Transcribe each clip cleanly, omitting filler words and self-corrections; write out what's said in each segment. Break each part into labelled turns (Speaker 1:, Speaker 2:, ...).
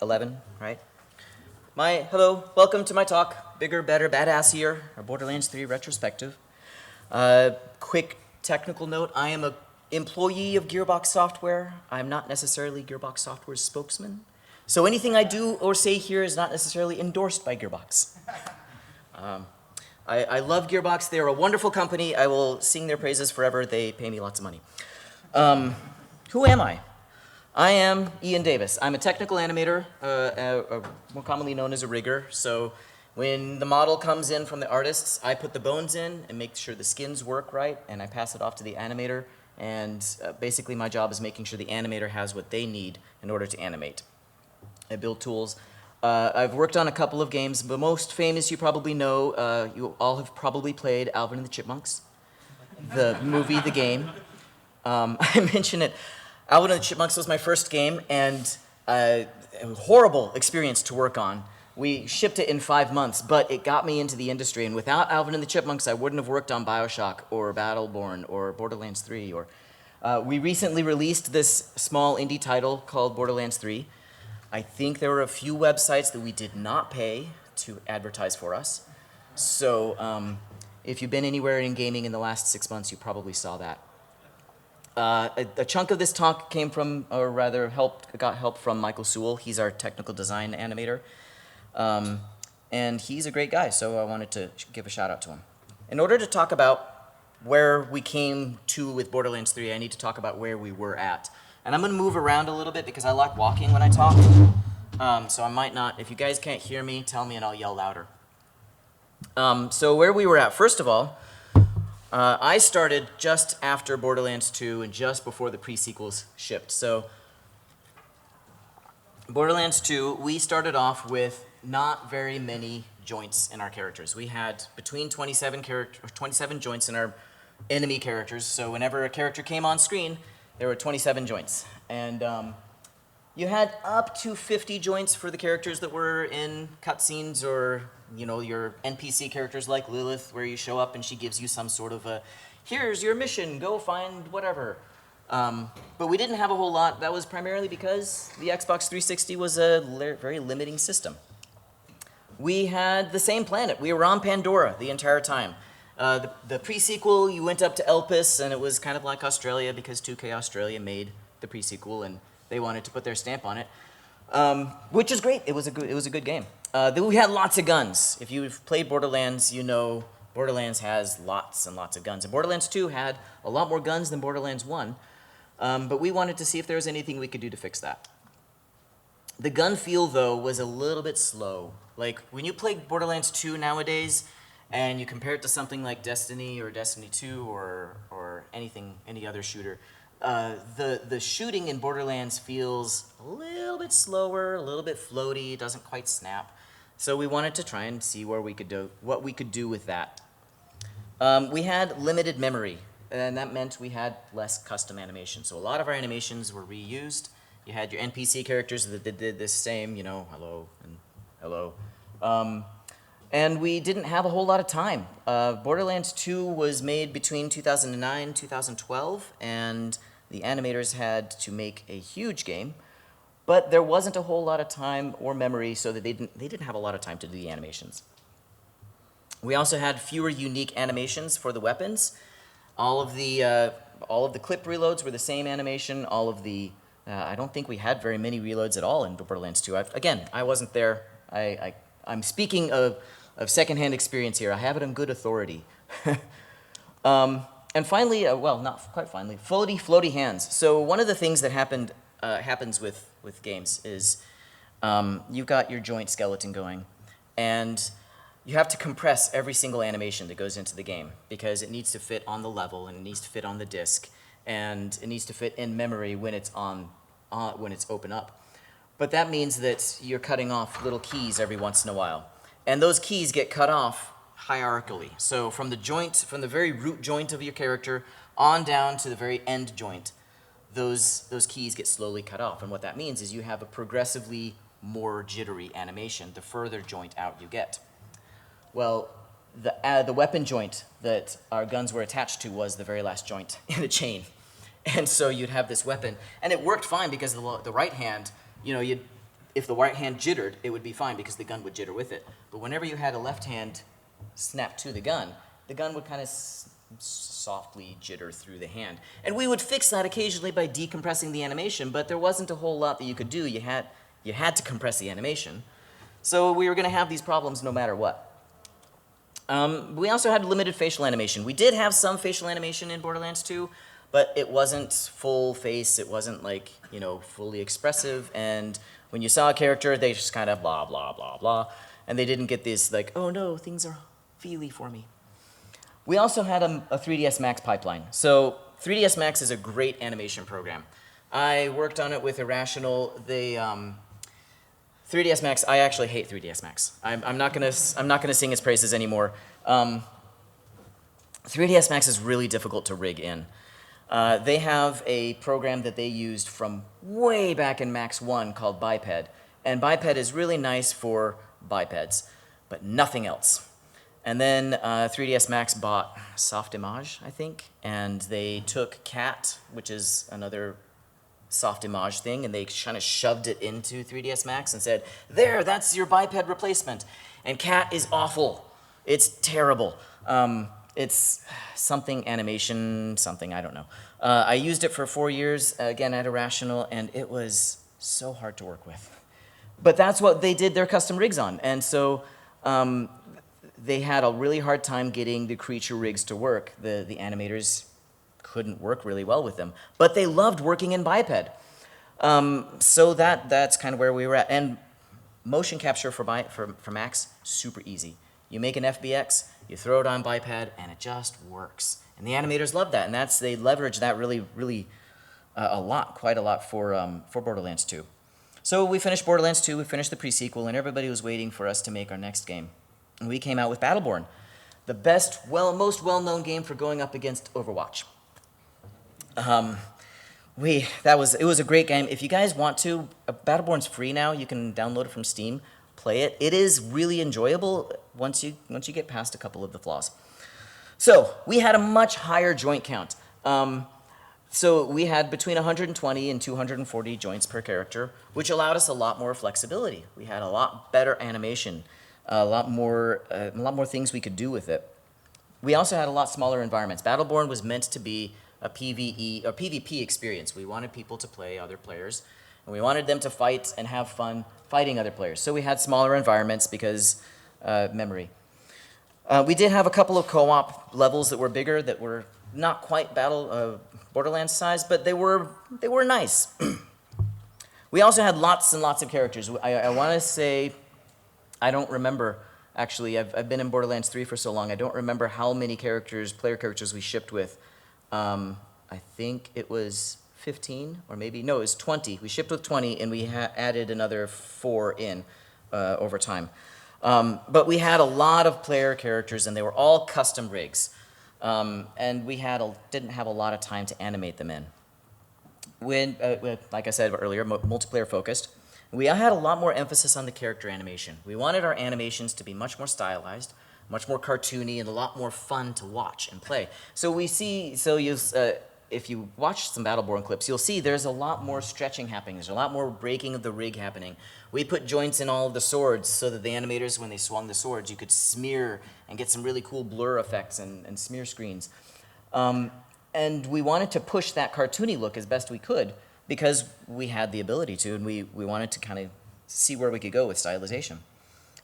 Speaker 1: 11, right? Hello, welcome to my talk, Bigger, Better, Badassier, or Borderlands 3 Retrospective. Quick technical note, I am an employee of Gearbox Software. I'm not necessarily Gearbox Software's spokesman. So anything I do or say here is not necessarily endorsed by Gearbox. I love Gearbox. They're a wonderful company. I will sing their praises forever. They pay me lots of money. Who am I? I am Ian Davis. I'm a technical animator, more commonly known as a rigger. So when the model comes in from the artists, I put the bones in and make sure the skins work right, and I pass it off to the animator. And basically my job is making sure the animator has what they need in order to animate. I build tools. I've worked on a couple of games. The most famous you probably know, you all have probably played Alvin and the Chipmunks, the movie, the game. I mention it. Alvin and the Chipmunks was my first game, and a horrible experience to work on. We shipped it in 5 months, but it got me into the industry, and without Alvin and the Chipmunks, I wouldn't have worked on BioShock, or Battleborn, or Borderlands 3, or... we recently released this small indie title called Borderlands 3. I think there were a few websites that we did not pay to advertise for us. So if you've been anywhere in gaming in the last 6 months, you probably saw that. A chunk of this talk came from, or rather got help from Michael Sewell. He's our technical design animator. And he's a great guy, so I wanted to give a shout out to him. In order to talk about where we came to with Borderlands 3, I need to talk about where we were at. And I'm going to move around a little bit because I like walking when I talk. So I might not, if you guys can't hear me, tell me and I'll yell louder. So where we were at, first of all, I started just after Borderlands 2 and just before the pre-sequels shipped. So Borderlands 2, we started off with not very many joints in our characters. We had between 27 joints in our enemy characters. So whenever a character came on screen, there were 27 joints. And you had up to 50 joints for the characters that were in cutscenes, or your NPC characters like Lilith, where you show up and she gives you some sort of a, here's your mission, go find whatever. But we didn't have a whole lot. That was primarily because the Xbox 360 was a very limiting system. We had the same planet. We were on Pandora the entire time. The pre-sequel, you went up to Elpis, and it was kind of like Australia because 2K Australia made the pre-sequel, and they wanted to put their stamp on it, which is great. It was a good game. Then we had lots of guns. If you've played Borderlands, you know Borderlands has lots and lots of guns. And Borderlands 2 had a lot more guns than Borderlands 1, but we wanted to see if there was anything we could do to fix that. The gun feel, though, was a little bit slow. Like, when you play Borderlands 2 nowadays, and you compare it to something like Destiny or Destiny 2 or any other shooter, the shooting in Borderlands feels a little bit slower, a little bit floaty, doesn't quite snap. So we wanted to try and see what we could do with that. We had limited memory, and that meant we had less custom animation. So a lot of our animations were reused. You had your NPC characters that did this same, hello and hello. And we didn't have a whole lot of time. Borderlands 2 was made between 2009 and 2012, and the animators had to make a huge game, but there wasn't a whole lot of time or memory, so that they didn't have a lot of time to do the animations. We also had fewer unique animations for the weapons. All of the clip reloads were the same animation. I don't think we had very many reloads at all in Borderlands 2. Again, I wasn't there. I'm speaking of secondhand experience here. I have it on good authority. And finally, well, not quite finally, floaty hands. So one of the things that happens with games is you've got your joint skeleton going, and you have to compress every single animation that goes into the game because it needs to fit on the level, and it needs to fit on the disk, and it needs to fit in memory when it's when it's open up. But that means that you're cutting off little keys every once in a while. And those keys get cut off hierarchically. So from the very root joint of your character on down to the very end joint, those keys get slowly cut off. And what that means is you have a progressively more jittery animation the further joint out you get. Well, the weapon joint that our guns were attached to was the very last joint in the chain. And so you'd have this weapon. And it worked fine because the right hand, you'd if the right hand jittered, it would be fine because the gun would jitter with it. But whenever you had a left hand snap to the gun would kind of softly jitter through the hand. And we would fix that occasionally by decompressing the animation, but there wasn't a whole lot that you could do. You had to compress the animation. So we were going to have these problems no matter what. We also had limited facial animation. We did have some facial animation in Borderlands 2, but it wasn't full face. It wasn't like, you know, fully expressive. And when you saw a character, they just kind of blah, blah, blah, blah. And they didn't get this like, oh no, things are feely for me. We also had a 3ds Max pipeline. So 3ds Max is a great animation program. I worked on it with Irrational. 3ds Max, I actually hate 3ds Max. I'm not gonna sing its praises anymore. 3ds Max is really difficult to rig in. They have a program that they used from way back in Max 1 called Biped. And Biped is really nice for bipeds, but nothing else. And then 3ds Max bought Softimage, I think, and they took Cat, which is another Softimage thing, and they kind of shoved it into 3ds Max and said, there, that's your biped replacement. And Cat is awful. It's terrible. It's something animation, something, I don't know. I used it for 4 years, again, at Irrational, and it was so hard to work with. But that's what they did their custom rigs on. And so they had a really hard time getting the creature rigs to work. The animators couldn't work really well with them. But they loved working in Biped. So that's kind of where we were at. And motion capture for Max, super easy. You make an FBX, you throw it on Biped, and it just works. And the animators love that, and they leverage that really, really quite a lot for Borderlands 2. So we finished Borderlands 2, we finished the pre-sequel, and everybody was waiting for us to make our next game. And we came out with Battleborn, the most well-known game for going up against Overwatch. It was a great game. If you guys want to, Battleborn's free now. You can download it from Steam, play it. It is really enjoyable once you get past a couple of the flaws. So we had a much higher joint count. So we had between 120 and 240 joints per character, which allowed us a lot more flexibility. We had a lot better animation, a lot more things we could do with it. We also had a lot smaller environments. Battleborn was meant to be a PvE or PvP experience. We wanted people to play other players, and we wanted them to fight and have fun fighting other players. So we had smaller environments because memory. We did have a couple of co-op levels that were bigger, that were not quite Borderlands size, but they were nice. We also had lots and lots of characters. I want to say, I don't remember. Actually, I've been in Borderlands 3 for so long. I don't remember how many player characters we shipped with. I think it was 15, or maybe, no, it was 20. We shipped with 20, and we added another 4 in over time. But we had a lot of player characters, and they were all custom rigs. And we didn't have a lot of time to animate them in. Like I said earlier, multiplayer focused. We had a lot more emphasis on the character animation. We wanted our animations to be much more stylized, much more cartoony, and a lot more fun to watch and play. If you watch some Battleborn clips, you'll see there's a lot more stretching happening. There's a lot more breaking of the rig happening. We put joints in all of the swords so that the animators, when they swung the swords, you could smear and get some really cool blur effects and smear screens. And we wanted to push that cartoony look as best we could because we had the ability to, and we wanted to kind of see where we could go with stylization.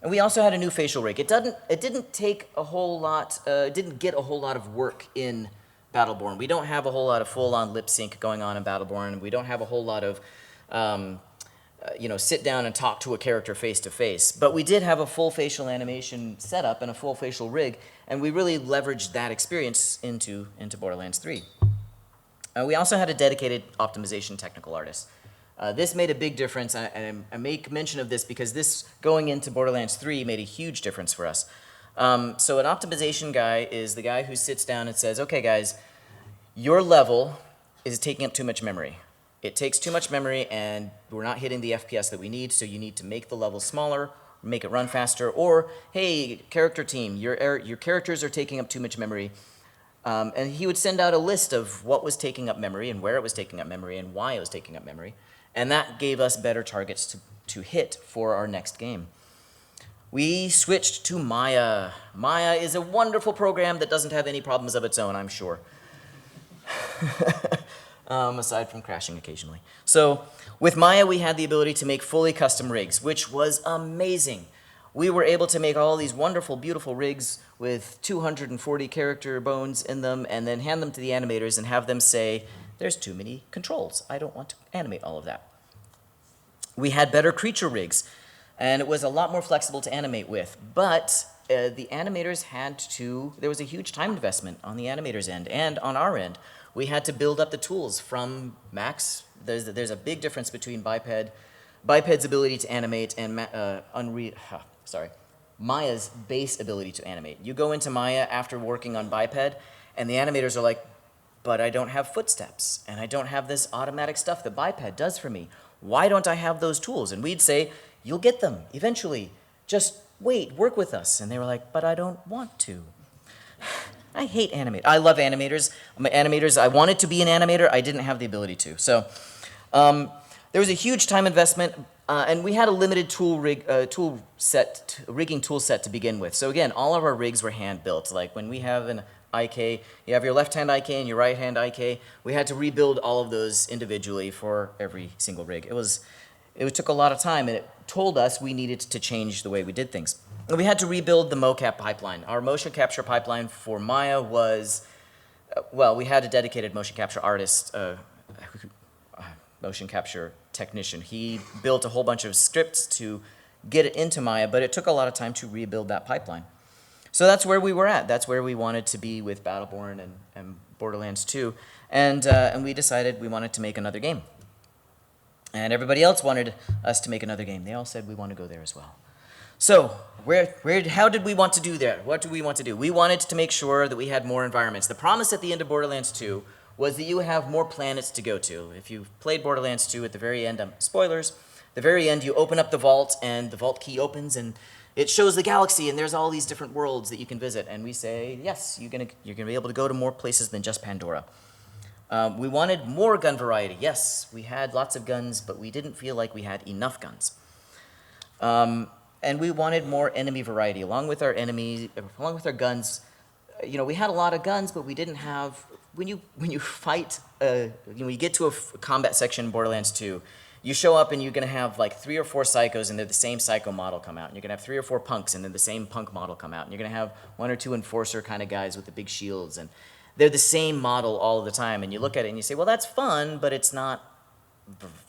Speaker 1: And we also had a new facial rig. It didn't take a whole lot, it didn't get a whole lot of work in Battleborn. We don't have a whole lot of full-on lip sync going on in Battleborn. We don't have a whole lot of, sit down and talk to a character face-to-face. But we did have a full facial animation setup and a full facial rig, and we really leveraged that experience into Borderlands 3. We also had a dedicated optimization technical artist. This made a big difference, and I make mention of this because this, going into Borderlands 3, made a huge difference for us. So an optimization guy is the guy who sits down and says, okay guys, your level is taking up too much memory. It takes too much memory and we're not hitting the FPS that we need, so you need to make the level smaller, make it run faster, or hey, character team, your characters are taking up too much memory. And he would send out a list of what was taking up memory and where it was taking up memory and why it was taking up memory. And that gave us better targets to hit for our next game. We switched to Maya. Maya is a wonderful program that doesn't have any problems of its own, I'm sure. Aside from crashing occasionally. So with Maya, we had the ability to make fully custom rigs, which was amazing. We were able to make all these wonderful, beautiful rigs with 240 character bones in them and then hand them to the animators and have them say, there's too many controls. I don't want to animate all of that. We had better creature rigs, and it was a lot more flexible to animate with. But the animators had to, there was a huge time investment on the animators' end and on our end. We had to build up the tools from Max. There's a big difference between Biped's ability to animate and Maya's base ability to animate. You go into Maya after working on Biped, and the animators are like, but I don't have footsteps, and I don't have this automatic stuff that Biped does for me. Why don't I have those tools? And we'd say, you'll get them eventually. Just wait, work with us. And they were like, but I don't want to. I hate animators. I love animators. I wanted to be an animator. I didn't have the ability to. So there was a huge time investment, and we had a limited rigging tool set to begin with. So again, all of our rigs were hand-built. Like when we have an IK, you have your left-hand IK and your right-hand IK. We had to rebuild all of those individually for every single rig. It took a lot of time, and it told us we needed to change the way we did things. And we had to rebuild the mocap pipeline. Our motion capture pipeline for Maya was, well, we had a dedicated motion capture artist, motion capture technician. He built a whole bunch of scripts to get it into Maya, but it took a lot of time to rebuild that pipeline. So that's where we were at. That's where we wanted to be with Battleborn and Borderlands 2. And we decided we wanted to make another game. And everybody else wanted us to make another game. They all said we want to go there as well. So how did we want to do that? What do we want to do? We wanted to make sure that we had more environments. The promise at the end of Borderlands 2 was that you have more planets to go to. If you've played Borderlands 2, at the very end, spoilers, the very end, you open up the vault, and the vault key opens, and it shows the galaxy, and there's all these different worlds that you can visit. And we say, yes, you're gonna be able to go to more places than just Pandora. We wanted more gun variety. Yes, we had lots of guns, but we didn't feel like we had enough guns. And we wanted more enemy variety. Along with our guns, we had a lot of guns, but we didn't have, when you fight, when you get to a combat section in Borderlands 2, you show up and you're going to have like 3 or 4 psychos, and they're the same psycho model come out. And you're going to have 3 or 4 punks, and then the same punk model come out. And you're going to have 1 or 2 enforcer kind of guys with the big shields, and they're the same model all of the time. And you look at it and you say, well, that's fun, but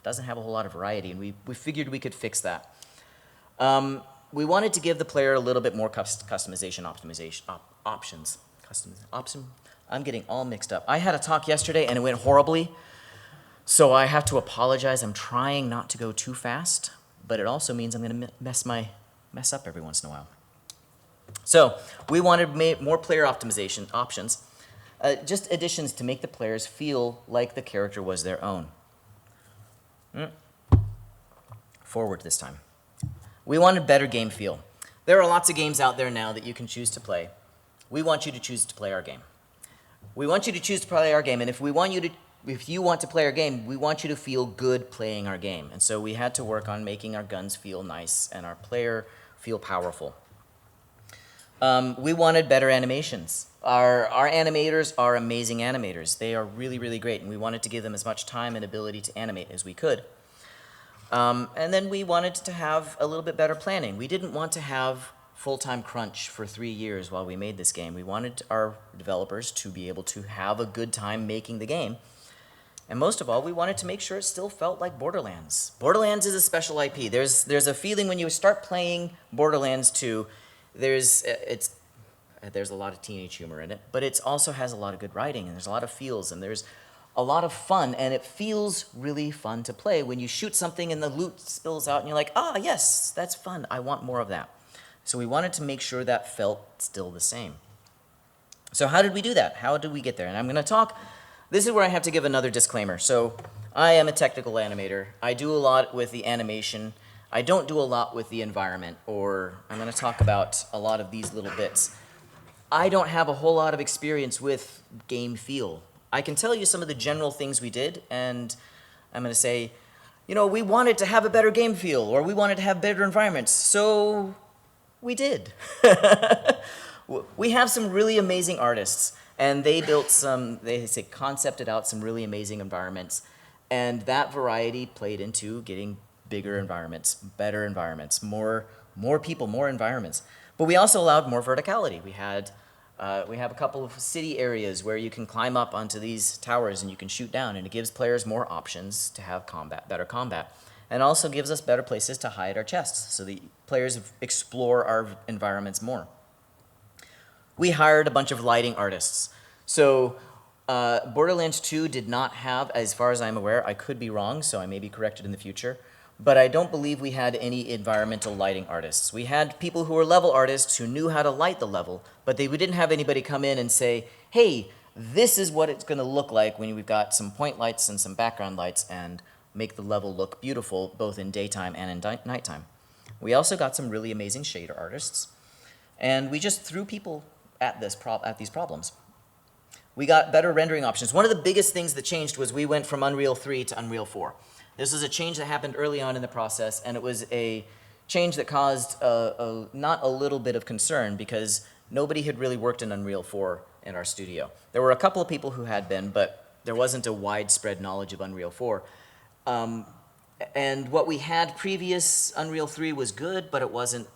Speaker 1: doesn't have a whole lot of variety. And we figured we could fix that. We wanted to give the player a little bit more customization options. I'm getting all mixed up. I had a talk yesterday and it went horribly, so I have to apologize. I'm trying not to go too fast, but it also means I'm going to mess up every once in a while. So we wanted more player optimization options, just additions to make the players feel like the character was their own. Forward this time. We wanted better game feel. There are lots of games out there now that you can choose to play. We want you to choose to play our game. We want you to choose to play our game, and if you want to play our game, we want you to feel good playing our game. And so we had to work on making our guns feel nice and our player feel powerful. We wanted better animations. Our animators are amazing animators. They are really, really great, and we wanted to give them as much time and ability to animate as we could. And then we wanted to have a little bit better planning. We didn't want to have full-time crunch for 3 years while we made this game. We wanted our developers to be able to have a good time making the game. And most of all, we wanted to make sure it still felt like Borderlands. Borderlands is a special IP. There's a feeling when you start playing Borderlands 2, there's a lot of teenage humor in it, but it also has a lot of good writing, and there's a lot of feels, and there's a lot of fun, and it feels really fun to play when you shoot something and the loot spills out and you're like, ah, yes, that's fun. I want more of that. So we wanted to make sure that felt still the same. So how did we do that? How did we get there? And I'm going to talk, this is where I have to give another disclaimer. So I am a technical animator. I do a lot with the animation. I don't do a lot with the environment, or I'm going to talk about a lot of these little bits. I don't have a whole lot of experience with game feel. I can tell you some of the general things we did, and I'm going to say, we wanted to have a better game feel, or we wanted to have better environments, so we did. We have some really amazing artists, and they built concepted out some really amazing environments, and that variety played into getting bigger environments, better environments, more people, more environments. But we also allowed more verticality. We have a couple of city areas where you can climb up onto these towers and you can shoot down, and it gives players more options to have better combat. And also gives us better places to hide our chests so the players explore our environments more. We hired a bunch of lighting artists. So Borderlands 2 did not have, as far as I'm aware, I could be wrong, so I may be corrected in the future, but I don't believe we had any environmental lighting artists. We had people who were level artists who knew how to light the level, but we didn't have anybody come in and say, hey, this is what it's going to look like when we've got some point lights and some background lights and make the level look beautiful both in daytime and in nighttime. We also got some really amazing shader artists, and we just threw people at these problems. We got better rendering options. One of the biggest things that changed was we went from Unreal 3 to Unreal 4. This was a change that happened early on in the process, and it was a change that caused not a little bit of concern because nobody had really worked in Unreal 4 in our studio. There were a couple of people who had been, but there wasn't a widespread knowledge of Unreal 4. And what we had previous Unreal 3 was good, but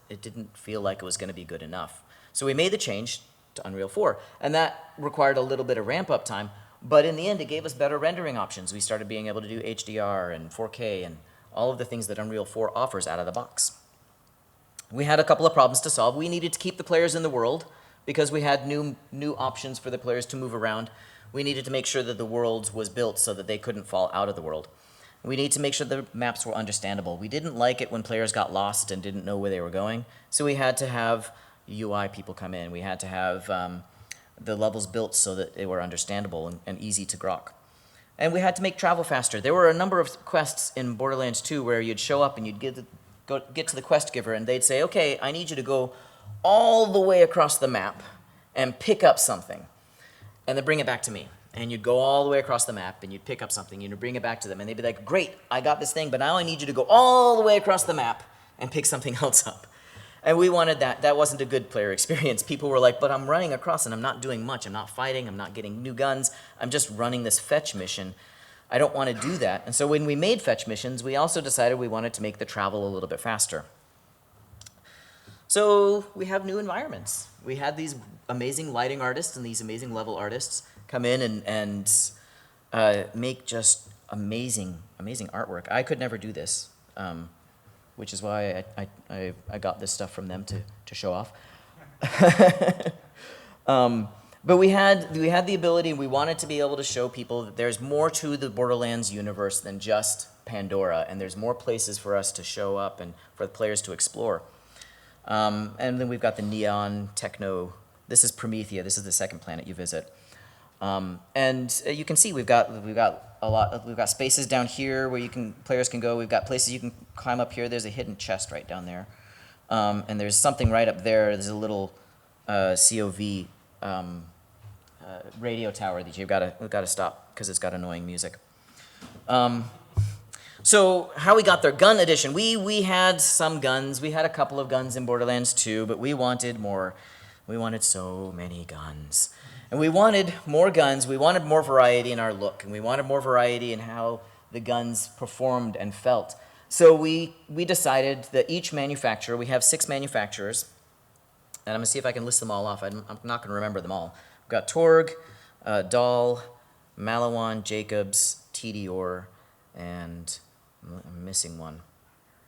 Speaker 1: it didn't feel like it was going to be good enough. So we made the change to Unreal 4, and that required a little bit of ramp-up time, but in the end, it gave us better rendering options. We started being able to do HDR and 4K and all of the things that Unreal 4 offers out of the box. We had a couple of problems to solve. We needed to keep the players in the world because we had new options for the players to move around. We needed to make sure that the world was built so that they couldn't fall out of the world. We need to make sure the maps were understandable. We didn't like it when players got lost and didn't know where they were going, so we had to have UI people come in. We had to have the levels built so that they were understandable and easy to grok. And we had to make travel faster. There were a number of quests in Borderlands 2 where you'd show up and you'd get to the quest giver and they'd say, okay, I need you to go all the way across the map and pick up something, and then bring it back to me. And you'd go all the way across the map and you'd pick up something and you'd bring it back to them, and they'd be like, great, I got this thing, but now I need you to go all the way across the map and pick something else up. And we wanted that. That wasn't a good player experience. People were like, but I'm running across and I'm not doing much. I'm not fighting. I'm not getting new guns. I'm just running this fetch mission. I don't want to do that. And so when we made fetch missions, we also decided we wanted to make the travel a little bit faster. So we have new environments. We had these amazing lighting artists and these amazing level artists come in and make just amazing artwork. I could never do this. Which is why I got this stuff from them to show off. But we had the ability, we wanted to be able to show people that there's more to the Borderlands universe than just Pandora, and there's more places for us to show up and for the players to explore. And then we've got the neon techno. This is Promethea. This is the second planet you visit. And you can see we've got a lot. We've got spaces down here where players can go. We've got places you can climb up here. There's a hidden chest right down there, and there's something right up there. There's a little COV radio tower that we've got to stop because it's got annoying music. So how we got their gun edition? We had some guns. We had a couple of guns in Borderlands 2, but we wanted more. We wanted so many guns. And we wanted more guns, we wanted more variety in our look, and we wanted more variety in how the guns performed and felt. So we decided that each manufacturer, we have 6 manufacturers, and I'm going to see if I can list them all off. I'm not going to remember them all. We've got Torg, Dahl, Malawan, Jacobs, TDOR, and I'm missing one.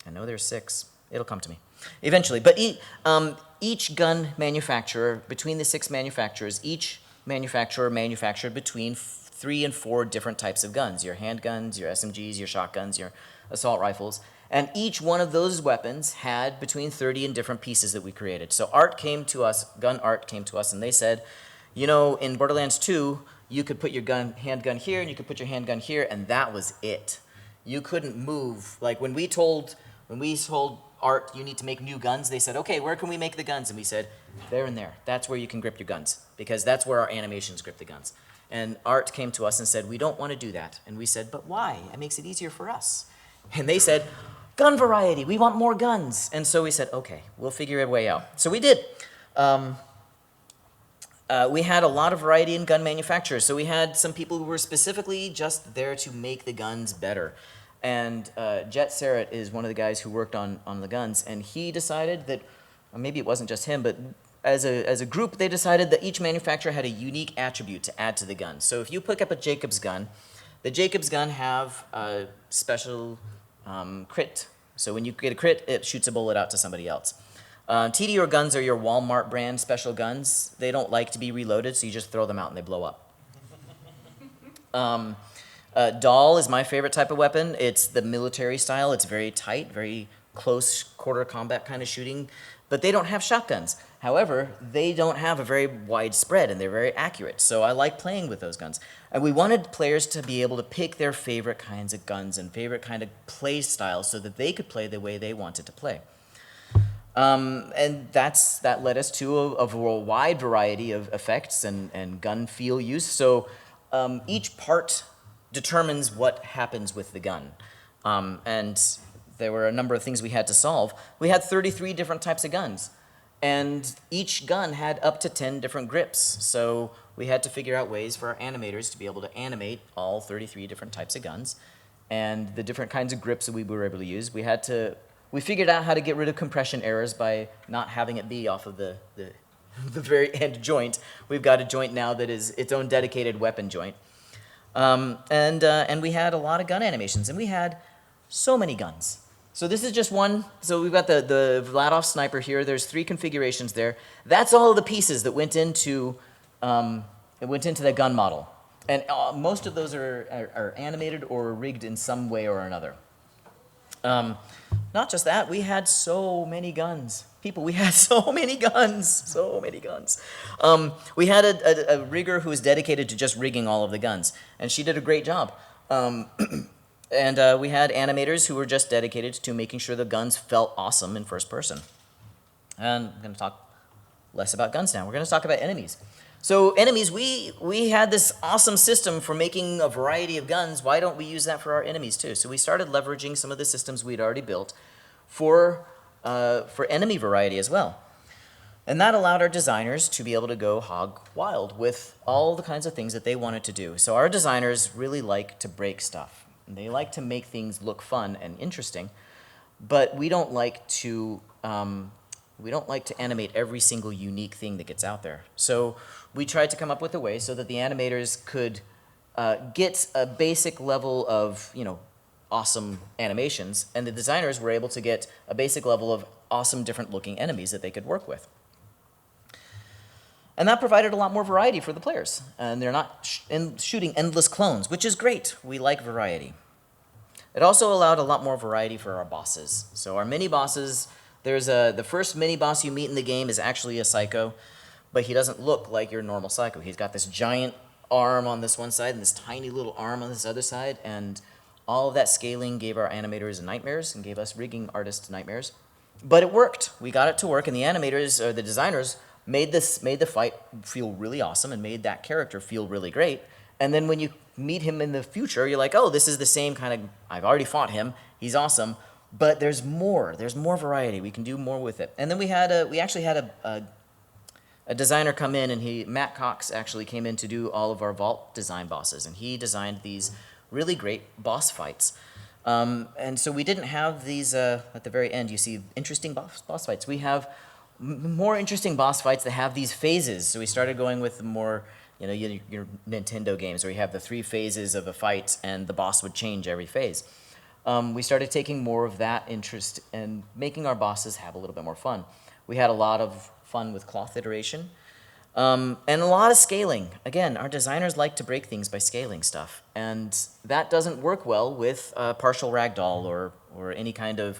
Speaker 1: I know there's 6. It'll come to me eventually. But each gun manufacturer, between the 6 manufacturers, each manufacturer manufactured between 3 and 4 different types of guns. Your handguns, your SMGs, your shotguns, your assault rifles. And each one of those weapons had between 30 and different pieces that we created. So art came to us, gun art came to us, and they said, you know, in Borderlands 2, you could put your handgun here, and you could put your handgun here, and that was it. You couldn't move. Like when we told Art, you need to make new guns, they said, okay, where can we make the guns? And we said, there and there. That's where you can grip your guns, because that's where our animations grip the guns. And Art came to us and said, we don't want to do that. And we said, but why? It makes it easier for us. And they said, gun variety, we want more guns. And so we said, okay, we'll figure a way out. So we did. We had a lot of variety in gun manufacturers. So we had some people who were specifically just there to make the guns better. And Jet Serret is one of the guys who worked on the guns. And he decided that, or maybe it wasn't just him, but as a group, they decided that each manufacturer had a unique attribute to add to the gun. So if you pick up a Jacobs gun, the Jacobs gun have a special crit. So when you get a crit, it shoots a bullet out to somebody else. TDR guns are your Walmart brand special guns. They don't like to be reloaded, so you just throw them out and they blow up. Dahl is my favorite type of weapon. It's the military style. It's very tight, very close quarter combat kind of shooting, but they don't have shotguns. However, they don't have a very wide spread and they're very accurate. So I like playing with those guns. And we wanted players to be able to pick their favorite kinds of guns and favorite kind of play styles so that they could play the way they wanted to play. And that led us to a wide variety of effects and gun feel use. So each part determines what happens with the gun. And there were a number of things we had to solve. We had 33 different types of guns. And each gun had up to 10 different grips. So we had to figure out ways for our animators to be able to animate all 33 different types of guns and the different kinds of grips that we were able to use. We figured out how to get rid of compression errors by not having it be off of the very end joint. We've got a joint now that is its own dedicated weapon joint. And we had a lot of gun animations, and we had so many guns. So this is just one. So we've got the Vladov sniper here. There's 3 configurations there. That's all the pieces that went into the gun model. And most of those are animated or rigged in some way or another. Not just that, we had so many guns. People, we had so many guns, so many guns. We had a rigger who was dedicated to just rigging all of the guns, and she did a great job. And we had animators who were just dedicated to making sure the guns felt awesome in first person. And I'm going to talk less about guns now. We're going to talk about enemies. So enemies, we had this awesome system for making a variety of guns. Why don't we use that for our enemies too? So we started leveraging some of the systems we'd already built for enemy variety as well. And that allowed our designers to be able to go hog wild with all the kinds of things that they wanted to do. So our designers really like to break stuff. They like to make things look fun and interesting, but we don't like to animate every single unique thing that gets out there. So we tried to come up with a way so that the animators could get a basic level of, awesome animations, and the designers were able to get a basic level of awesome different looking enemies that they could work with. And that provided a lot more variety for the players. And they're not shooting endless clones, which is great. We like variety. It also allowed a lot more variety for our bosses. So our mini bosses, the first mini boss you meet in the game is actually a psycho, but he doesn't look like your normal psycho. He's got this giant arm on this one side and this tiny little arm on this other side, and all of that scaling gave our animators nightmares and gave us rigging artists nightmares. But it worked. We got it to work, and the animators, or the designers, made the fight feel really awesome and made that character feel really great. And then when you meet him in the future, you're like, oh, this is the same kind of, I've already fought him, he's awesome, but there's more variety, we can do more with it. And then we actually had a designer come in, and Matt Cox actually came in to do all of our vault design bosses, and he designed these really great boss fights. And so we didn't have these, at the very end, you see interesting boss fights. We have more interesting boss fights that have these phases. So we started going with the more, your Nintendo games where you have the 3 phases of a fight and the boss would change every phase. We started taking more of that interest and making our bosses have a little bit more fun. We had a lot of fun with cloth iteration and a lot of scaling. Again, our designers like to break things by scaling stuff, and that doesn't work well with partial ragdoll or any kind of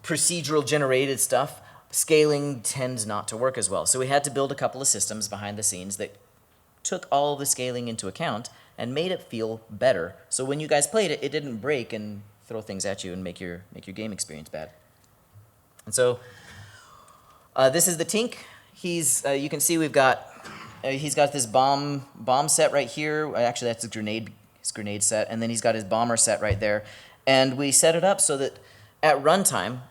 Speaker 1: procedural generated stuff. Scaling tends not to work as well. So we had to build a couple of systems behind the scenes that took all the scaling into account and made it feel better. So when you guys played it, it didn't break and throw things at you and make your game experience bad. And so this is the Tink. You can see he's got this bomb set right here. Actually, that's his grenade set, and then he's got his bomber set right there. And we set it up so that at runtime,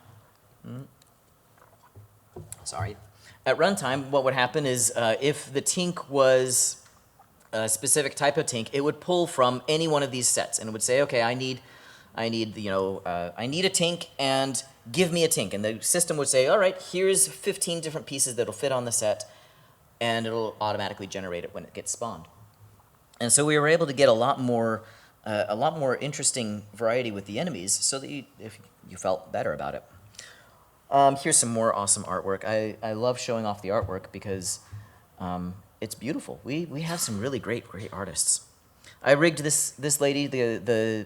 Speaker 1: at runtime, what would happen is if the tink was a specific type of tink, it would pull from any one of these sets, and it would say, okay, I need a tink, and give me a tink. And the system would say, all right, here's 15 different pieces that'll fit on the set, and it'll automatically generate it when it gets spawned. And so we were able to get a lot more interesting variety with the enemies, so that if you felt better about it. Here's some more awesome artwork. I love showing off the artwork because it's beautiful. We have some really great artists. I rigged this lady, the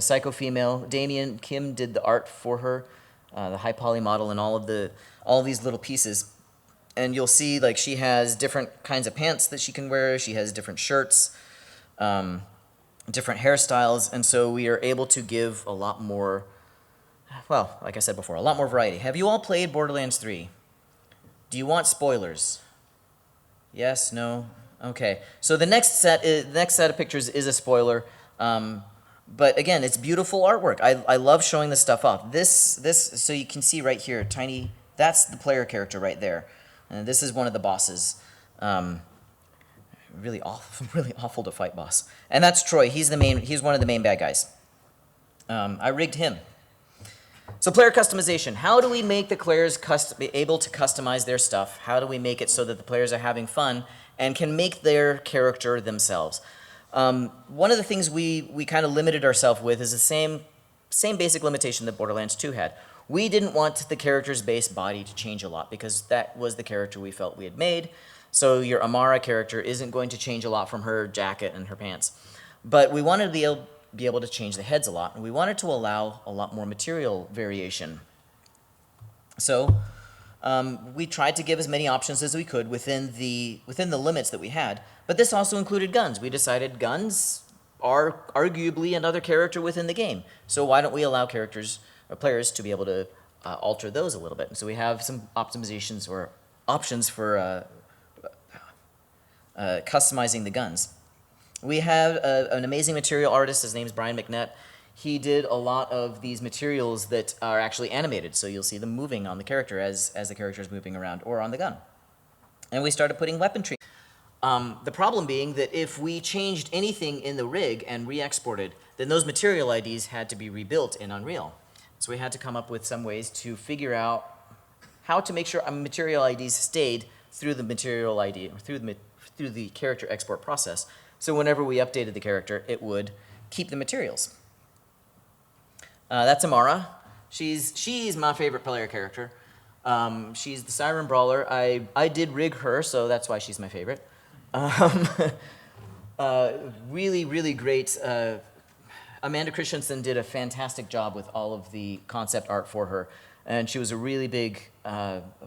Speaker 1: psycho female. Damien Kim did the art for her, the high poly model, and all these little pieces. And you'll see like she has different kinds of pants that she can wear. She has different shirts, different hairstyles, and so we are able to give a lot more. Well, like I said before, a lot more variety. Have you all played Borderlands 3? Do you want spoilers? Yes, no? Okay. So the next set of pictures is a spoiler. But again, it's beautiful artwork. I love showing this stuff off. So you can see right here, tiny, that's the player character right there. And this is one of the bosses. Really awful to fight boss. And that's Troy. He's one of the main bad guys. I rigged him. So player customization. How do we make the players be able to customize their stuff? How do we make it so that the players are having fun and can make their character themselves? One of the things we kind of limited ourselves with is the same basic limitation that Borderlands 2 had. We didn't want the character's base body to change a lot because that was the character we felt we had made. So your Amara character isn't going to change a lot from her jacket and her pants. But we wanted to be able to change the heads a lot, and we wanted to allow a lot more material variation. So we tried to give as many options as we could within the limits that we had, but this also included guns. We decided guns are arguably another character within the game, so why don't we allow players to be able to alter those a little bit? And so we have some optimizations or options for customizing the guns. We have an amazing material artist. His name's Brian McNett. He did a lot of these materials that are actually animated, so you'll see them moving on the character as the character is moving around or on the gun. And we started putting weaponry. The problem being that if we changed anything in the rig and re-exported, then those material IDs had to be rebuilt in Unreal. So we had to come up with some ways to figure out how to make sure material IDs stayed through the material ID or through the character export process. So whenever we updated the character, it would keep the materials. That's Amara. She's my favorite player character. She's the Siren Brawler. I did rig her, so that's why she's my favorite. Really, really great. Amanda Christensen did a fantastic job with all of the concept art for her, and she was a really big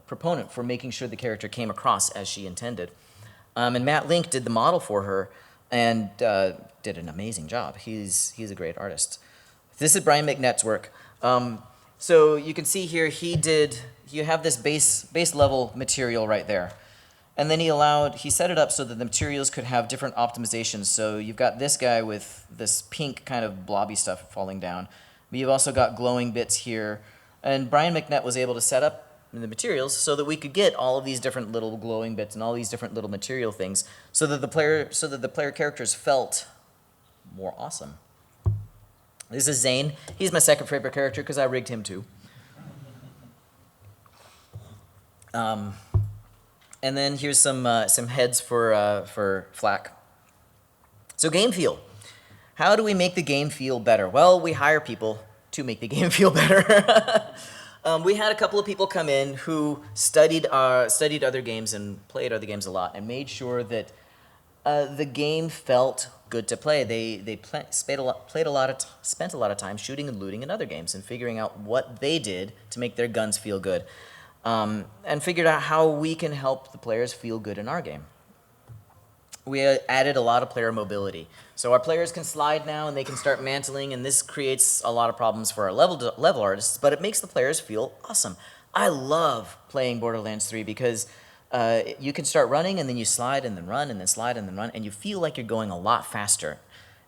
Speaker 1: proponent for making sure the character came across as she intended. And Matt Link did the model for her, and did an amazing job. He's a great artist. This is Brian McNett's work. So you can see here you have this base level material right there. And then he set it up so that the materials could have different optimizations. So you've got this guy with this pink kind of blobby stuff falling down. But you've also got glowing bits here. And Brian McNett was able to set up the materials so that we could get all of these different little glowing bits and all these different little material things so that the player characters felt more awesome. This is Zane. He's my second favorite character because I rigged him too. And then here's some heads for Flack. So game feel. How do we make the game feel better? Well, we hire people to make the game feel better. We had a couple of people come in who studied other games and played other games a lot and made sure that the game felt good to play. They spent a lot of time shooting and looting in other games and figuring out what they did to make their guns feel good, and figured out how we can help the players feel good in our game. We added a lot of player mobility. So our players can slide now and they can start mantling, and this creates a lot of problems for our level artists, but it makes the players feel awesome. I love playing Borderlands 3 because you can start running and then you slide and then run and then slide and then run, and you feel like you're going a lot faster.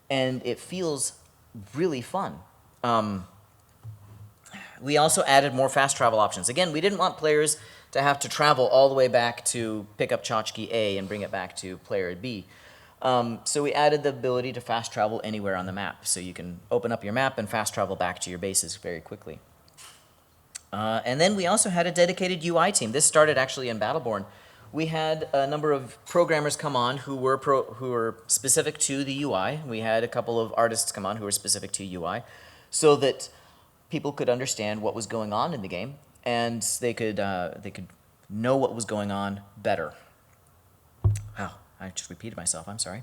Speaker 1: And it feels really fun. We also added more fast travel options. Again, we didn't want players to have to travel all the way back to pick up tchotchke A and bring it back to player B. So we added the ability to fast travel anywhere on the map. So you can open up your map and fast travel back to your bases very quickly. And then we also had a dedicated UI team. This started actually in Battleborn. We had a number of programmers come on who were specific to the UI. We had a couple of artists come on who were specific to UI, so that people could understand what was going on in the game, and they could know what was going on better. Wow, I just repeated myself. I'm sorry.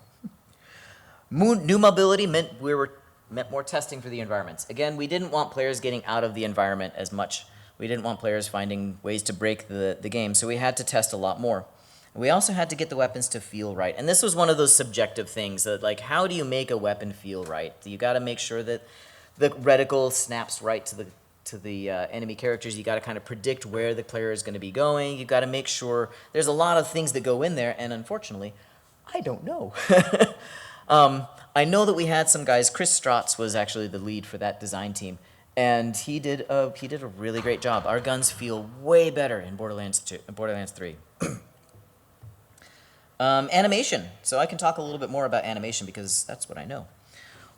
Speaker 1: New mobility meant more testing for the environments. Again, we didn't want players getting out of the environment as much. We didn't want players finding ways to break the game, so we had to test a lot more. We also had to get the weapons to feel right, and this was one of those subjective things that, like, how do you make a weapon feel right? You got to make sure that the reticle snaps right to the enemy characters. You got to kind of predict where the player is going to be going. You got to make sure there's a lot of things that go in there, and unfortunately, I don't know. I know that we had some guys. Chris Strotz was actually the lead for that design team, and he did a really great job. Our guns feel way better in Borderlands 3. Animation. So I can talk a little bit more about animation because that's what I know.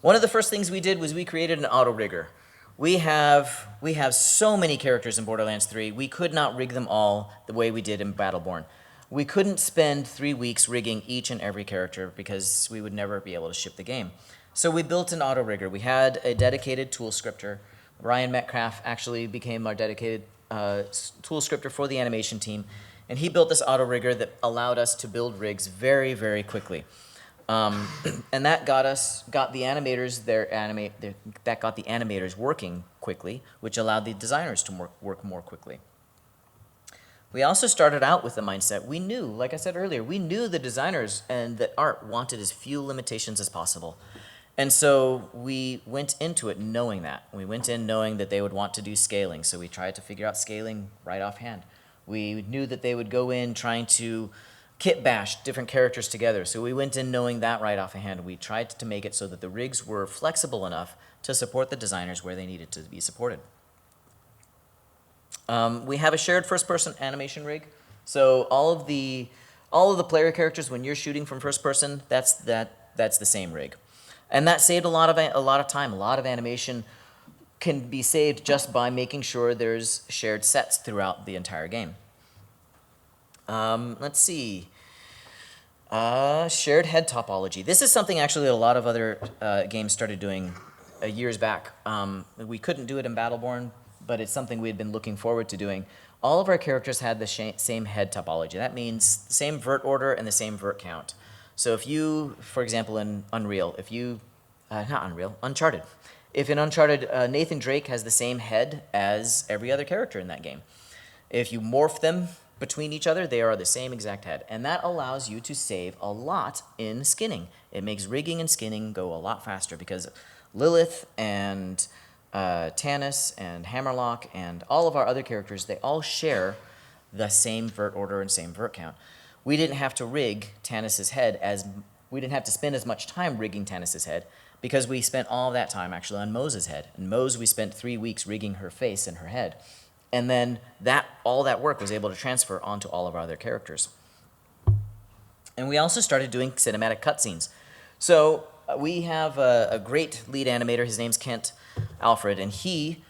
Speaker 1: One of the first things we did was we created an auto rigger. We have so many characters in Borderlands 3. We could not rig them all the way we did in Battleborn. We couldn't spend 3 weeks rigging each and every character because we would never be able to ship the game. So we built an auto rigger. We had a dedicated tool scripter. Ryan Metcalf actually became our dedicated tool scripter for the animation team, and he built this auto rigger that allowed us to build rigs very, very quickly. And that got the animators working quickly, which allowed the designers to work more quickly. We also started out with the mindset, we knew, like I said earlier, we knew the designers and that art wanted as few limitations as possible. And so we went into it knowing that. We went in knowing that they would want to do scaling, so we tried to figure out scaling right offhand. We knew that they would go in trying to kit bash different characters together, so we went in knowing that right offhand. We tried to make it so that the rigs were flexible enough to support the designers where they needed to be supported. We have a shared first-person animation rig, so all of the player characters, when you're shooting from first person, that's the same rig. And that saved a lot of time. A lot of animation can be saved just by making sure there's shared sets throughout the entire game. Let's see. Shared head topology. This is something actually that a lot of other games started doing years back. We couldn't do it in Battleborn, but it's something we had been looking forward to doing. All of our characters had the same head topology. That means the same vert order and the same vert count. So if you, for example, in Uncharted. If in Uncharted, Nathan Drake has the same head as every other character in that game. If you morph them between each other, they are the same exact head. And that allows you to save a lot in skinning. It makes rigging and skinning go a lot faster because Lilith and Tannis and Hammerlock and all of our other characters, they all share the same vert order and same vert count. We didn't have to rig Tannis's head we didn't have to spend as much time rigging Tannis's head because we spent all that time actually on Mose's head. And Mose, we spent 3 weeks rigging her face and her head. And then all that work was able to transfer onto all of our other characters. And we also started doing cinematic cutscenes. So we have a great lead animator. His name's Kent Alfred, and he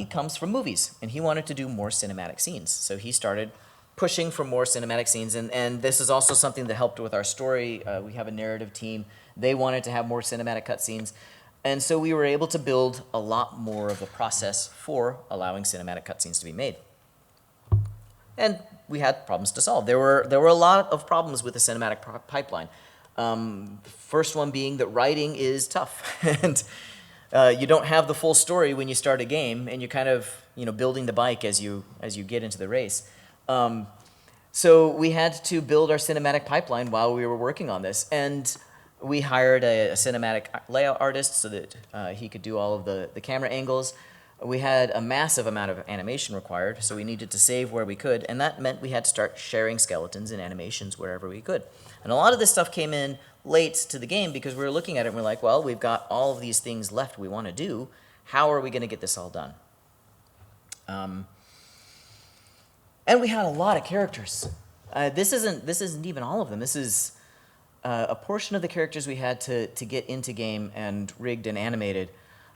Speaker 1: comes from movies, and he wanted to do more cinematic scenes. So he started pushing for more cinematic scenes, and this is also something that helped with our story. We have a narrative team. They wanted to have more cinematic cutscenes, and so we were able to build a lot more of a process for allowing cinematic cutscenes to be made. And we had problems to solve. There were a lot of problems with the cinematic pipeline. First one being that writing is tough, and you don't have the full story when you start a game, and you're kind of building the bike as you get into the race. So we had to build our cinematic pipeline while we were working on this, and we hired a cinematic layout artist so that he could do all of the camera angles. We had a massive amount of animation required, so we needed to save where we could, and that meant we had to start sharing skeletons and animations wherever we could. And a lot of this stuff came in late to the game because we were looking at it and we're like, well, we've got all of these things left we want to do. How are we going to get this all done? And we had a lot of characters. This isn't even all of them. This is a portion of the characters we had to get into game and rigged and animated.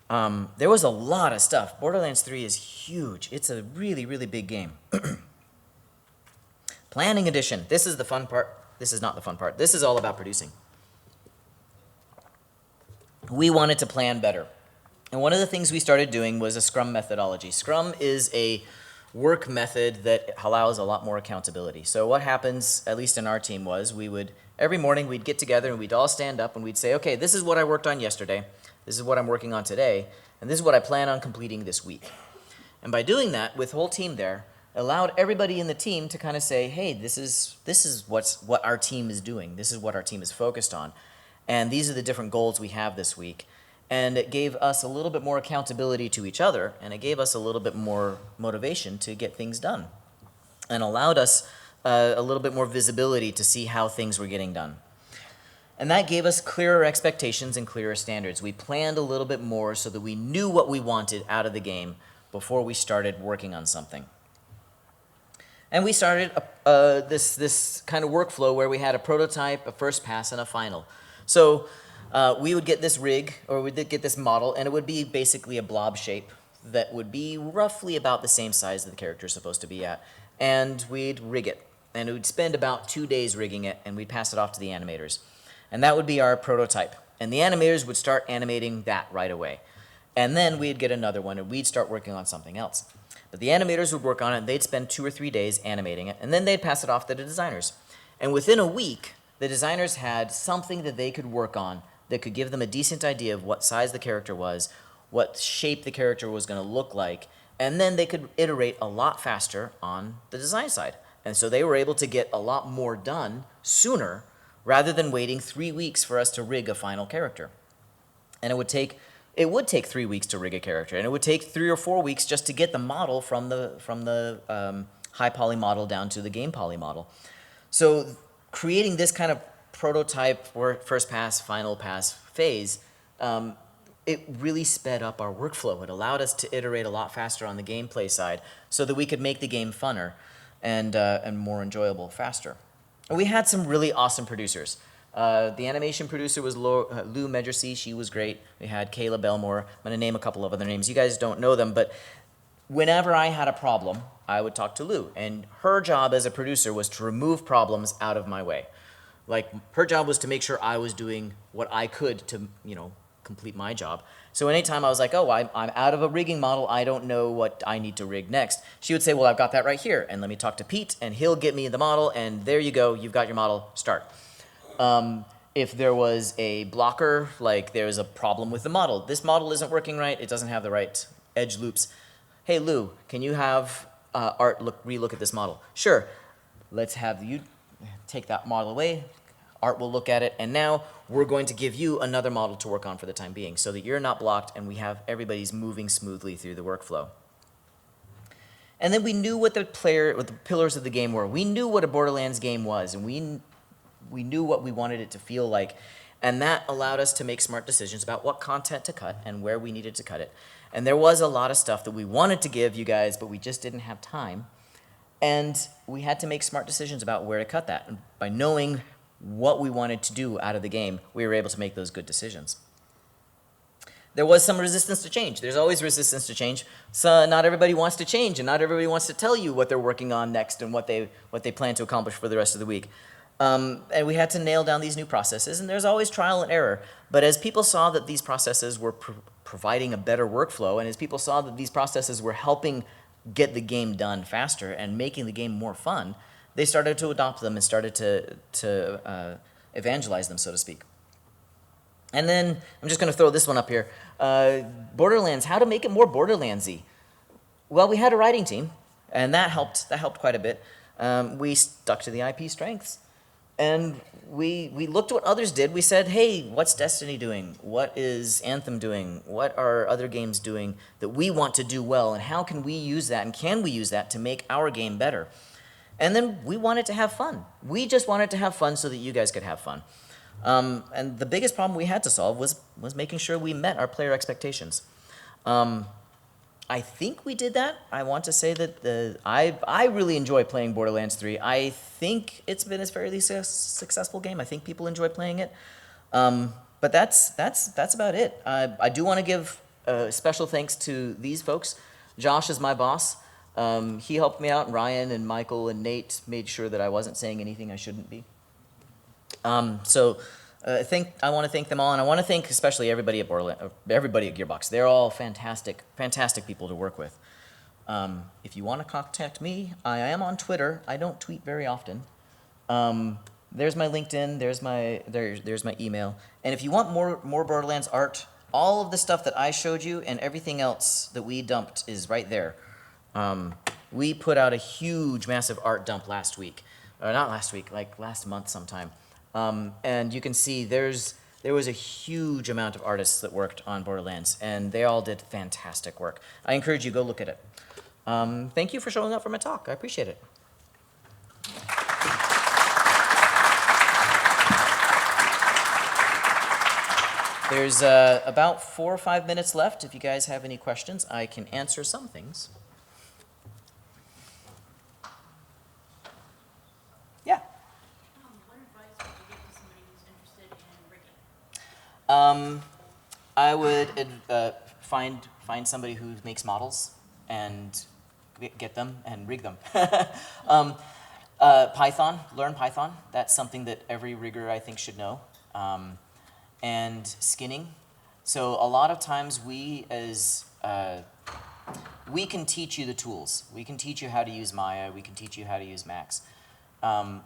Speaker 1: There was a lot of stuff. Borderlands 3 is huge. It's a really, really big game. Planning edition. This is the fun part. This is not the fun part. This is all about producing. We wanted to plan better. And one of the things we started doing was a Scrum methodology. Scrum is a work method that allows a lot more accountability. So what happens, at least in our team, was every morning we'd get together and we'd all stand up and we'd say, okay, this is what I worked on yesterday, this is what I'm working on today, and this is what I plan on completing this week. And by doing that, with the whole team there, allowed everybody in the team to kind of say, hey, this is what our team is doing, this is what our team is focused on, and these are the different goals we have this week. And it gave us a little bit more accountability to each other, and it gave us a little bit more motivation to get things done, and allowed us a little bit more visibility to see how things were getting done. And that gave us clearer expectations and clearer standards. We planned a little bit more so that we knew what we wanted out of the game before we started working on something. And we started this kind of workflow where we had a prototype, a first pass, and a final. So we would get this rig, or we'd get this model, and it would be basically a blob shape that would be roughly about the same size that the character is supposed to be at. And we'd rig it. And we'd spend about 2 days rigging it, and we'd pass it off to the animators. And that would be our prototype. And the animators would start animating that right away. And then we'd get another one, and we'd start working on something else. But the animators would work on it, and they'd spend 2 or 3 days animating it, and then they'd pass it off to the designers. And within a week, the designers had something that they could work on that could give them a decent idea of what size the character was, what shape the character was going to look like, and then they could iterate a lot faster on the design side. And so they were able to get a lot more done sooner rather than waiting 3 weeks for us to rig a final character. And it would take 3 weeks to rig a character, and it would take 3 or 4 weeks just to get the model from the high poly model down to the game poly model. So creating this kind of prototype or first pass, final pass phase, it really sped up our workflow. It allowed us to iterate a lot faster on the gameplay side so that we could make the game funner and more enjoyable faster. And we had some really awesome producers. The animation producer was Lou Medressy. She was great. We had Kayla Belmore. I'm going to name a couple of other names. You guys don't know them, but whenever I had a problem, I would talk to Lou. And her job as a producer was to remove problems out of my way. Like, her job was to make sure I was doing what I could to, complete my job. So anytime I was like, oh, I'm out of a rigging model, I don't know what I need to rig next, she would say, well, I've got that right here, and let me talk to Pete, and he'll get me the model, and there you go, you've got your model, start. If there was a blocker, like there's a problem with the model, this model isn't working right, it doesn't have the right edge loops. Hey, Lou, can you have Art relook at this model? Sure, let's have you take that model away, Art will look at it, and now we're going to give you another model to work on for the time being so that you're not blocked and we have everybody's moving smoothly through the workflow. And then we knew what the pillars of the game were. We knew what a Borderlands game was, and we knew what we wanted it to feel like, and that allowed us to make smart decisions about what content to cut and where we needed to cut it. And there was a lot of stuff that we wanted to give you guys, but we just didn't have time. And we had to make smart decisions about where to cut that. And by knowing what we wanted to do out of the game, we were able to make those good decisions. There was some resistance to change. There's always resistance to change. So not everybody wants to change, and not everybody wants to tell you what they're working on next and what they plan to accomplish for the rest of the week. And we had to nail down these new processes, and there's always trial and error. But as people saw that these processes were providing a better workflow, and as people saw that these processes were helping get the game done faster and making the game more fun, they started to adopt them and started to evangelize them, so to speak. And then, I'm just going to throw this one up here. Borderlands, how to make it more Borderlands-y. Well, we had a writing team, and that helped quite a bit. We stuck to the IP strengths. And we looked at what others did. We said, hey, what's Destiny doing? What is Anthem doing? What are other games doing that we want to do well? And how can we use that? And can we use that to make our game better? And then we wanted to have fun. We just wanted to have fun so that you guys could have fun. And the biggest problem we had to solve was making sure we met our player expectations. I think we did that. I want to say that I really enjoy playing Borderlands 3. I think it's been a fairly successful game. I think people enjoy playing it. But that's about it. I do want to give special thanks to these folks. Josh is my boss. He helped me out. Ryan and Michael and Nate made sure that I wasn't saying anything I shouldn't be. I want to thank them all, and I want to thank especially everybody at everybody at Gearbox. They're all fantastic, fantastic people to work with. If you want to contact me, I am on Twitter. I don't tweet very often. There's my LinkedIn. There's my email. And if you want more Borderlands art, all of the stuff that I showed you and everything else that we dumped is right there. We put out a huge, massive art dump last week, or not last week, like last month sometime. And you can see there was a huge amount of artists that worked on Borderlands, and they all did fantastic work. I encourage you, go look at it. Thank you for showing up for my talk. I appreciate it. There's about 4 or 5 minutes left. If you guys have any questions, I can answer some things. Yeah.
Speaker 2: What advice would you give to somebody who's interested in rigging?
Speaker 1: I would find somebody who makes models and get them and rig them. Python, learn Python. That's something that every rigger I think should know. And skinning. So a lot of times we can teach you the tools. We can teach you how to use Maya. We can teach you how to use Max.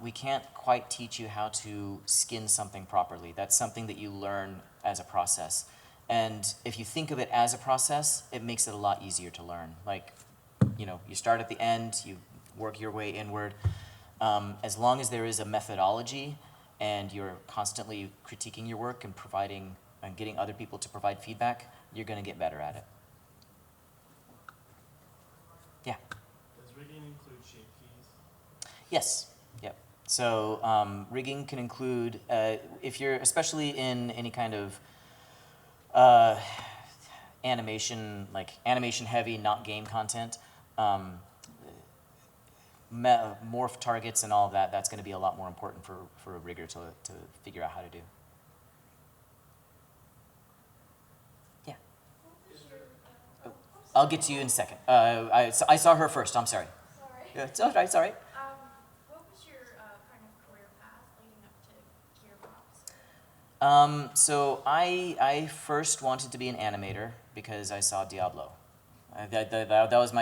Speaker 1: We can't quite teach you how to skin something properly. That's something that you learn as a process. And if you think of it as a process, it makes it a lot easier to learn. Like, you start at the end, you work your way inward. As long as there is a methodology and you're constantly critiquing your work and providing and getting other people to provide feedback, you're going to get better at it. Yeah?
Speaker 3: Does rigging include shape keys?
Speaker 1: Yes. Yep. So rigging can include, if you're especially in any kind of animation, like animation heavy, not game content, morph targets and all of that, that's going to be a lot more important for a rigger to figure out how to do. Yeah. I'll get to you in a second. I saw her first. I'm sorry.
Speaker 2: Sorry.
Speaker 1: Yeah, it's all right. It's all right.
Speaker 2: What was your kind of career path leading up to Gearbox?
Speaker 1: So I first wanted to be an animator because I saw Diablo. That was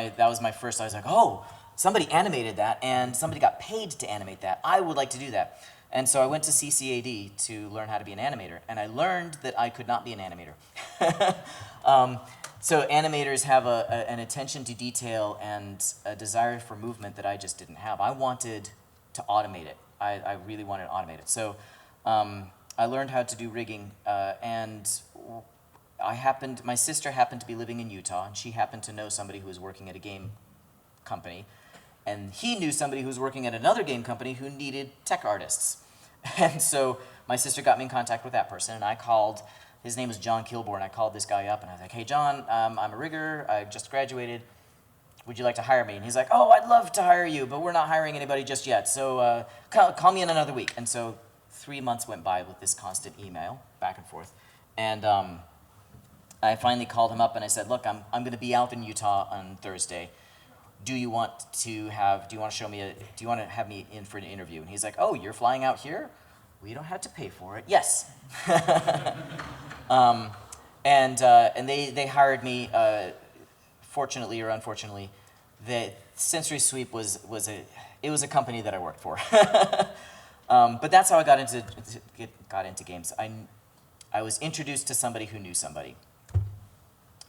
Speaker 1: my first. I was like, oh, somebody animated that, and somebody got paid to animate that. I would like to do that. And so I went to CCAD to learn how to be an animator, and I learned that I could not be an animator. So animators have an attention to detail and a desire for movement that I just didn't have. I wanted to automate it. I really wanted to automate it. So I learned how to do rigging, and my sister happened to be living in Utah, and she happened to know somebody who was working at a game company, and he knew somebody who was working at another game company who needed tech artists. And so my sister got me in contact with that person, and I called, his name was John Kilborn. I called this guy up, and I was like, hey, John, I'm a rigger. I just graduated. Would you like to hire me? And he's like, oh, I'd love to hire you, but we're not hiring anybody just yet, so call me in another week. And so 3 months went by with this constant email back and forth. And I finally called him up, and I said, look, I'm going to be out in Utah on Thursday. Do you want to have me in for an interview? And he's like, oh, you're flying out here? We don't have to pay for it. Yes. And they hired me, fortunately or unfortunately. The Sensory Sweep was a company that I worked for. But that's how I got into games. I was introduced to somebody who knew somebody.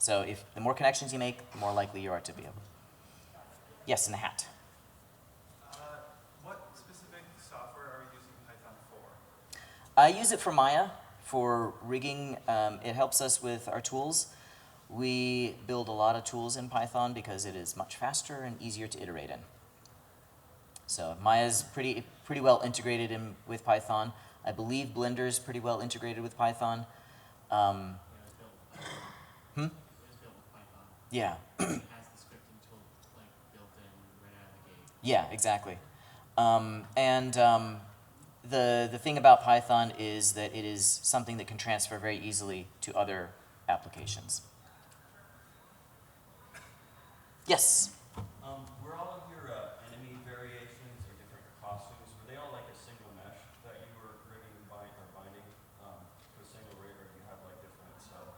Speaker 1: So if the more connections you make, the more likely you are to be able. Yes, in the hat.
Speaker 3: What specific software are you using Python for?
Speaker 1: I use it for Maya, for rigging. It helps us with our tools. We build a lot of tools in Python because it is much faster and easier to iterate in. So Maya's pretty well integrated in with Python. I believe Blender's pretty well integrated with Python. Yeah.
Speaker 4: It has the scripting tool like built in right out of the gate.
Speaker 1: Yeah, exactly. The thing about Python is that it is something that can transfer very easily to other applications. Yes?
Speaker 5: Were all of your enemy variations or different costumes, were they all like a single mesh that you were rigging and binding to a single rig, or do you have like different things connected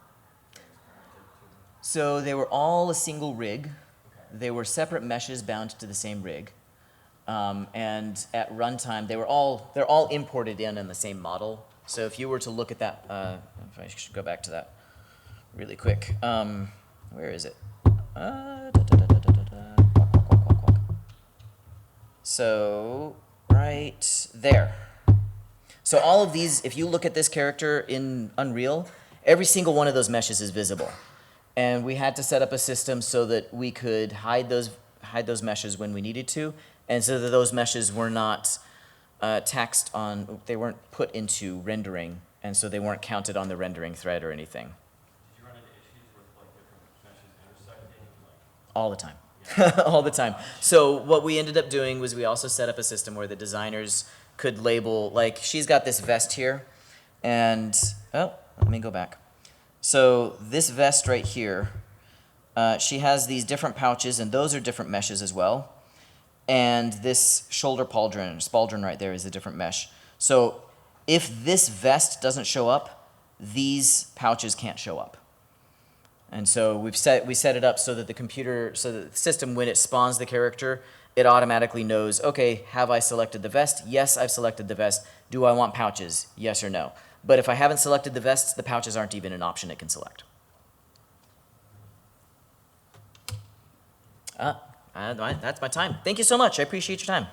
Speaker 5: to them?
Speaker 1: So they were all a single rig.
Speaker 5: Okay.
Speaker 1: They were separate meshes bound to the same rig. And at runtime, they're all imported in the same model. So if you were to look at that, if I should go back to that really quick. Where is it? So right there. So all of these, if you look at this character in Unreal, every single one of those meshes is visible. And we had to set up a system so that we could hide those meshes when we needed to, and so that those meshes were not taxed on, they weren't put into rendering, and so they weren't counted on the rendering thread or anything.
Speaker 5: Did you run into issues with like different meshes intersecting? Like,
Speaker 1: All the time. All the time. So what we ended up doing was we also set up a system where the designers could label, like she's got this vest here, and, oh, let me go back. So this vest right here, she has these different pouches, and those are different meshes as well. And this shoulder pauldron right there is a different mesh. So if this vest doesn't show up, these pouches can't show up. And so we set it up so that the system, when it spawns the character, it automatically knows, okay, have I selected the vest? Yes, I've selected the vest. Do I want pouches? Yes or no. But if I haven't selected the vests, the pouches aren't even an option it can select. That's my time. Thank you so much. I appreciate your time.